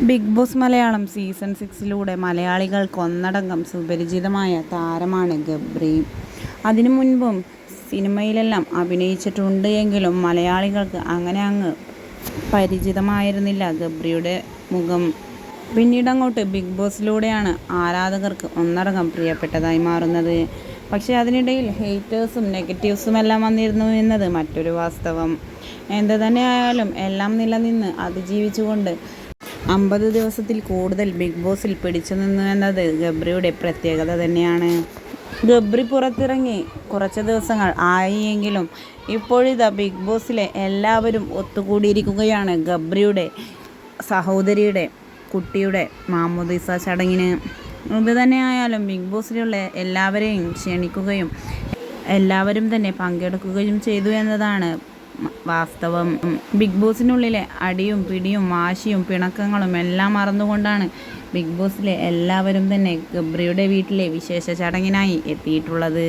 Big boss Malayalam season 6 മലയാളികൾക്ക് ഒന്നടങ്കം സുപരിചിതമായ താരമാണ് ഗബ്രി. അതിനു മുൻപും സിനിമയിലെല്ലാം അഭിനയിച്ചിട്ടുണ്ട് എങ്കിലും മലയാളികൾക്ക് അങ്ങനെ അങ്ങ് പരിചിതമായിരുന്നില്ല ഗബ്രിയുടെ മുഖം. പിന്നീടങ്ങോട്ട് ബിഗ് ബോസിലൂടെയാണ് ആരാധകർക്ക് ഒന്നടങ്കം പ്രിയപ്പെട്ടതായി മാറുന്നത്. പക്ഷേ അതിനിടയിൽ ഹേറ്റേഴ്സും നെഗറ്റീവ്സുമെല്ലാം വന്നിരുന്നു എന്നത് മറ്റൊരു വാസ്തവം. എന്തു തന്നെയായാലും എല്ലാം നിലനിന്ന് അതിജീവിച്ചുകൊണ്ട് 50 ദിവസത്തിൽ കൂടുതൽ ബിഗ് ബോസിൽ പിടിച്ചു നിന്നു എന്നത് ഗബ്രിയുടെ പ്രത്യേകത തന്നെയാണ്. ഗബ്രി പുറത്തിറങ്ങി കുറച്ച് ദിവസങ്ങൾ ആയെങ്കിലും ഇപ്പോഴിതാ ബിഗ് ബോസിലെ എല്ലാവരും ഒത്തുകൂടിയിരിക്കുകയാണ് ഗബ്രിയുടെ സഹോദരിയുടെ കുട്ടിയുടെ മാമോദീസ ചടങ്ങിന്. എന്ത് തന്നെയായാലും ബിഗ് ബോസിലുള്ള എല്ലാവരെയും ക്ഷണിക്കുകയും എല്ലാവരും തന്നെ പങ്കെടുക്കുകയും ചെയ്തു എന്നതാണ് വാസ്തവം. ബിഗ് ബോസിനുള്ളിലെ അടിയും പിടിയും വാശിയും പിണക്കങ്ങളും എല്ലാം മറന്നുകൊണ്ടാണ് ബിഗ് ബോസിലെ എല്ലാവരും തന്നെ ഗബ്രിയുടെ വീട്ടിലെ വിശേഷ ചടങ്ങിനായി എത്തിയിട്ടുള്ളത്.